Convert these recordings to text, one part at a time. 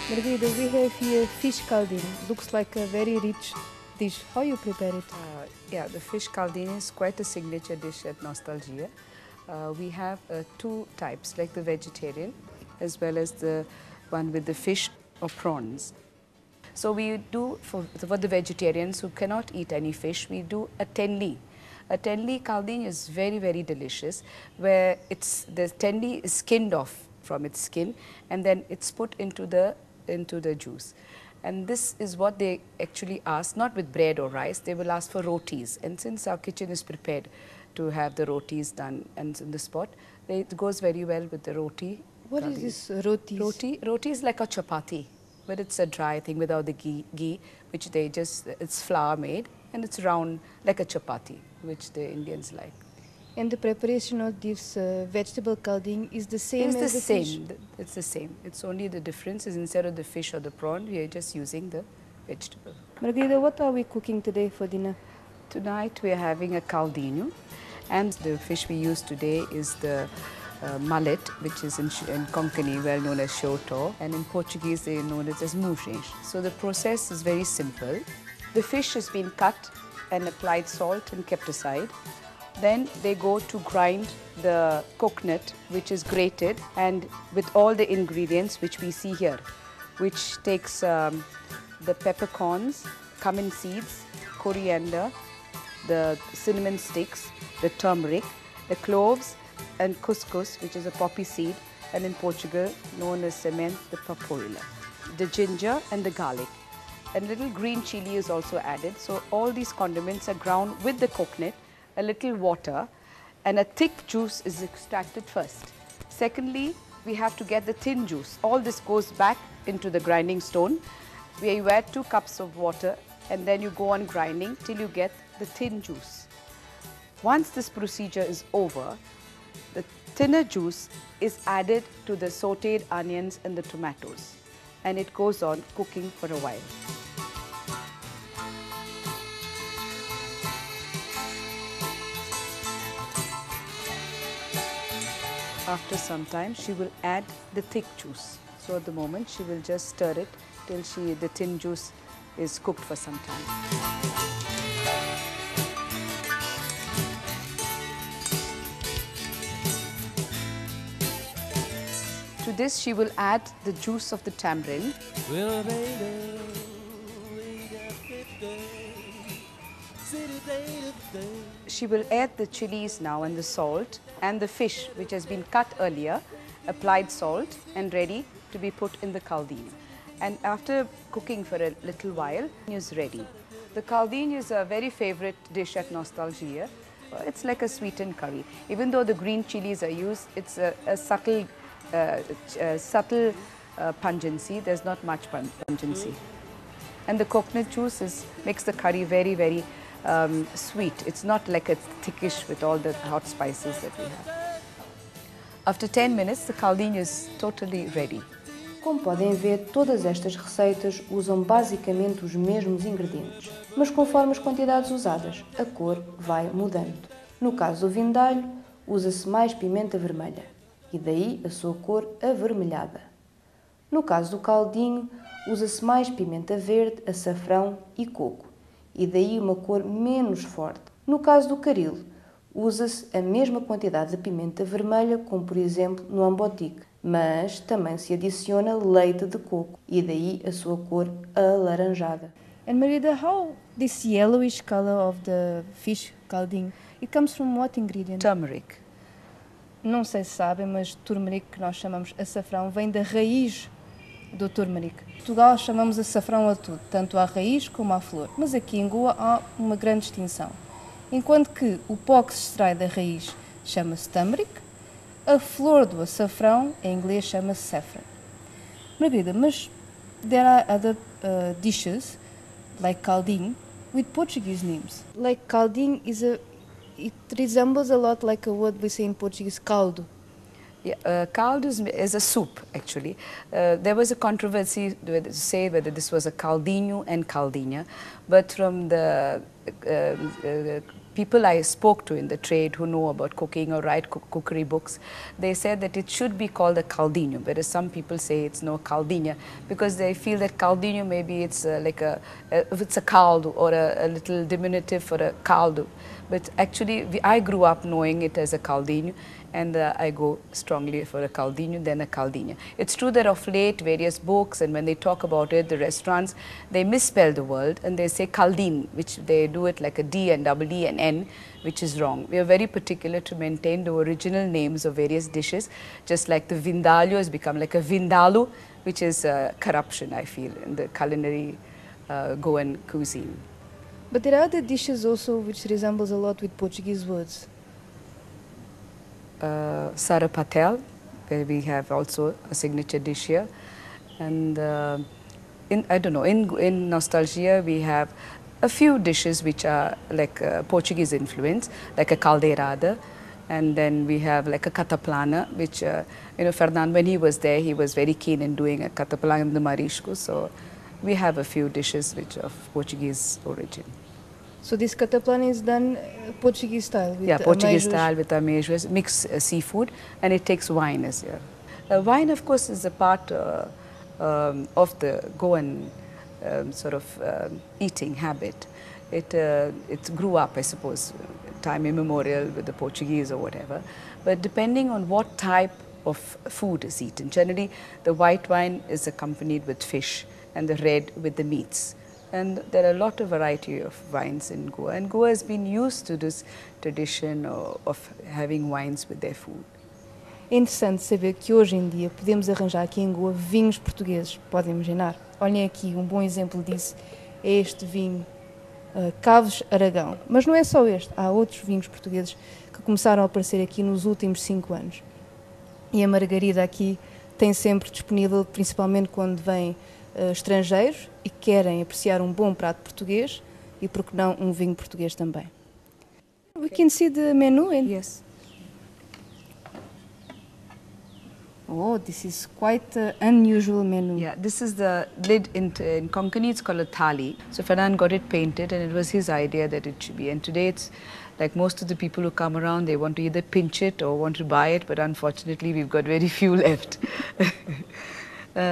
Margarida, we have here fish caldine. Looks like a very rich dish. How you prepare it? Yeah, the fish caldine is quite a signature dish at Nostalgia. We have two types, like the vegetarian as well as the one with the fish or prawns. So we do, for the vegetarians who cannot eat any fish, we do a tenli. A tenli caldine is very, very delicious, where the tenli is skinned off from its skin and then it's put into the juice. And this is what they actually ask, not with bread or rice, they will ask for rotis. And since our kitchen is prepared to have the rotis done and in the spot, it goes very well with the roti. What is this rotis? Roti is like a chapati, but it's a dry thing without the ghee, which they just, it's flour made and it's round like a chapati, which the Indians like. And the preparation of this vegetable caldine is the same as the fish? It's the same. It's only the difference is instead of the fish or the prawn, we are just using the vegetable. Margarida, what are we cooking today for dinner? Tonight we are having a caldinho, and the fish we use today is the mullet, which is in Konkani well known as shoto, and in Portuguese they are known as mourgês. So the process is very simple. The fish has been cut and applied salt and kept aside. Then they go to grind the coconut, which is grated, and with all the ingredients which we see here, which takes the peppercorns, cumin seeds, coriander, the cinnamon sticks, the turmeric, the cloves, and couscous, which is a poppy seed, and in Portugal known as semente de papoila, the ginger and the garlic. And little green chili is also added. So all these condiments are ground with the coconut, a little water, and a thick juice is extracted first. Secondly, we have to get the thin juice. All this goes back into the grinding stone, where you add 2 cups of water, and then you go on grinding till you get the thin juice. Once this procedure is over, the thinner juice is added to the sautéed onions and the tomatoes, and it goes on cooking for a while. After some time, she will add the thick juice. So at the moment, she will just stir it till the thin juice is cooked for some time. To this, she will add the juice of the tamarind. Well, baby, she will add the chilies now and the salt and the fish, which has been cut earlier, applied salt and ready to be put in the caldine. And after cooking for a little while, it is ready. The caldine is a very favorite dish at Nostalgia. It's like a sweetened curry. Even though the green chilies are used, it's a subtle pungency. There's not much pungency. And the coconut juice makes the curry very, very sweet. It's not like a thickish with all the hot spices that we have. After 10 minutes, the caldine is totally ready. Como podem ver, todas estas receitas usam basicamente os mesmos ingredientes, mas conforme as quantidades usadas, a cor vai mudando. No caso do vinho de alho, usa-se mais pimenta vermelha, e daí a sua cor avermelhada. No caso do caldinho, usa-se mais pimenta verde, açafrão e coco, e daí uma cor menos forte. No caso do caril, usa-se a mesma quantidade de pimenta vermelha, como por exemplo no ambotique, mas também se adiciona leite de coco, e daí a sua cor alaranjada. And Margarida, how this yellowish color of the fish caldine, it comes from what ingredient? Turmeric. Não sei se sabem, mas turmeric, que nós chamamos açafrão, vem da raiz do turmeric. Em Portugal chamamos açafrão a tudo, tanto à raiz como à flor. Mas aqui em Goa há uma grande distinção. Enquanto que o pó que se extrai da raiz chama-se turmeric, a flor do açafrão, em inglês, chama-se saffron. Margarida, mas there are other dishes, like caldinho, with Portuguese names. Like caldinho it resembles a lot like a word we say in Portuguese, caldo. Yeah, caldo is a soup, actually. There was a controversy to say whether this was a caldinho and caldinha, but from the people I spoke to in the trade who know about cooking or write cookery books, they said that it should be called a caldinho, whereas some people say it's no caldinha, because they feel that caldinho maybe it's like if it's a caldo or a little diminutive for a caldo. But actually, I grew up knowing it as a caldinho, and I go strongly for a caldinho than a caldinha. It's true that of late, various books, and when they talk about it, the restaurants, they misspell the word and they say caldin, which they do it like a D and double E and N, which is wrong. We are very particular to maintain the original names of various dishes, just like the vindaloo has become like a vindalu, which is corruption, I feel, in the culinary Goan cuisine. But there are other dishes also which resembles a lot with Portuguese words. Sarapatel, where we have also a signature dish here, and in Nostalgia we have a few dishes which are like Portuguese influence, like a caldeirada, and then we have like a cataplana, which Fernando, when he was there, he was very keen in doing a cataplana de marisco, so we have a few dishes which are of Portuguese origin. So this cataplana is done Portuguese style? With Portuguese style with ameijoas, mixed seafood, and it takes wine as well. Wine, of course, is a part of the Goan sort of eating habit. It grew up, I suppose, time immemorial with the Portuguese or whatever. But depending on what type of food is eaten, generally the white wine is accompanied with fish and the red with the meats. And there are a lot of variety of wines in Goa, and Goa has been used to this tradition of having wines with their food. É interessante saber que hoje em dia podemos arranjar aqui em Goa vinhos portugueses, podem imaginar. Olhem aqui, um bom exemplo disso é este vinho Caves Aragão. Mas não é só este, há outros vinhos portugueses que começaram a aparecer aqui nos últimos 5 anos. E a Margarida aqui tem sempre disponível, principalmente quando vêm estrangeiros e querem apreciar um bom prato português e, por que não, um vinho português também. We can see the menu. Yes. Oh, this is quite an unusual menu. Yeah, this is the lid in Konkani, it's called a thali. So Fernand got it painted, and it was his idea that it should be. And today it's like most of the people who come around, they want to either pinch it or want to buy it, but unfortunately we've got very few left.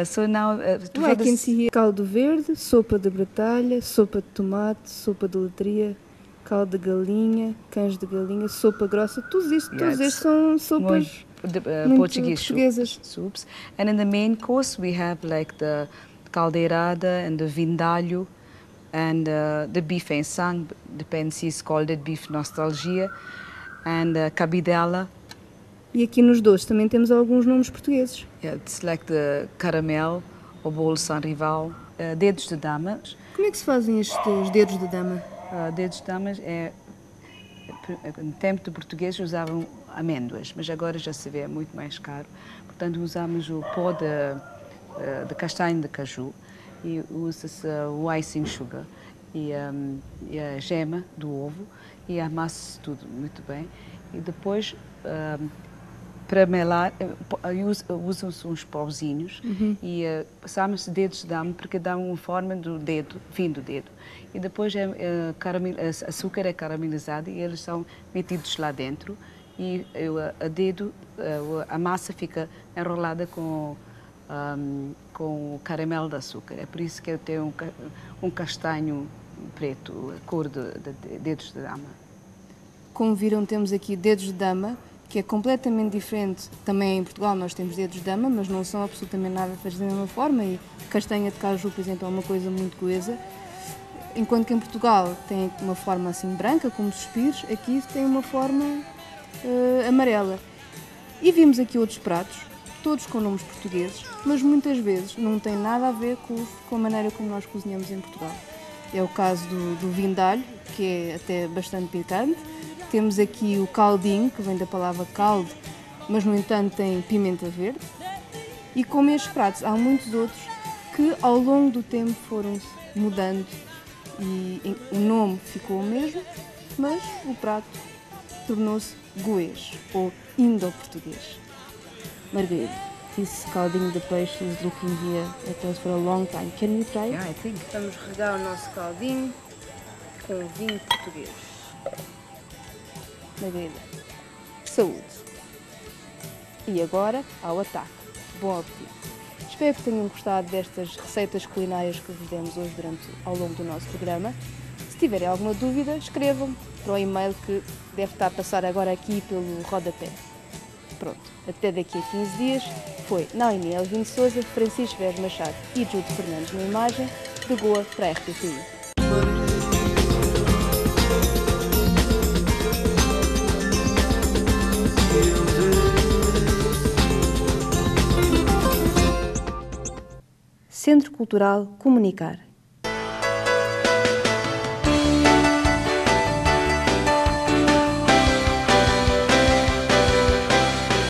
So now, I can see here caldo verde, sopa de batalha, sopa de tomate, sopa de letria, caldo de galinha, cães de galinha, sopa grossa. Todos estes são sopas Portuguese portuguesas. Soups. And in the main course we have like the caldeirada and the vindalho and the beef ensang, depends, he's called it beef nostalgia, and cabidela. E aqui nos doces também temos alguns nomes portugueses. Yeah, it's like the caramel, o bolo San Rival, dedos de dama. Como é que se fazem estes dedos de dama? Dedos de dama no tempo de português usavam amêndoas, mas agora já se vê, é muito mais caro. Portanto, usamos o pó de castanho de caju e usa-se o icing sugar e a gema do ovo e amassa-se tudo muito bem. E depois, para melar, usam-se uns pauzinhos e passamos dedos de dama porque dão uma forma do dedo, fim do dedo. E depois açúcar é caramelizado e eles são metidos lá dentro e a massa fica enrolada com o caramelo de açúcar. É por isso que eu tenho um castanho preto, a cor de dedos de dama. Como viram, temos aqui dedos de dama, que é completamente diferente. Também em Portugal nós temos dedos de dama, mas não são absolutamente nada feitos da mesma forma. E castanha de caju, por exemplo, é uma coisa muito coesa. Enquanto que em Portugal tem uma forma assim branca, como suspiros, aqui tem uma forma amarela. E vimos aqui outros pratos, todos com nomes portugueses, mas muitas vezes não têm nada a ver com a maneira como nós cozinhamos em Portugal. É o caso do vindalho, que é até bastante picante. Temos aqui o caldinho, que vem da palavra caldo, mas no entanto tem pimenta verde. E como estes pratos, há muitos outros que ao longo do tempo foram mudando e o nome ficou o mesmo, mas o prato tornou-se goês ou indo-português. Margarida, this caldinho de peixe is looking here at us for a long time. Can you try? Yeah, I think. Vamos regar o nosso caldinho com vinho português. Margarida, saúde! E agora, ao ataque. Bom apetite! Espero que tenham gostado destas receitas culinárias que vos demos hoje ao longo do nosso programa. Se tiverem alguma dúvida, escrevam para o e-mail que deve estar a passar agora aqui pelo rodapé. Pronto, até daqui a 15 dias. Foi Naomi Elvin Souza, Francisco Vez Machado e Júlio Fernandes na imagem, de Goa para a RTP. Centro Cultural Comunicar.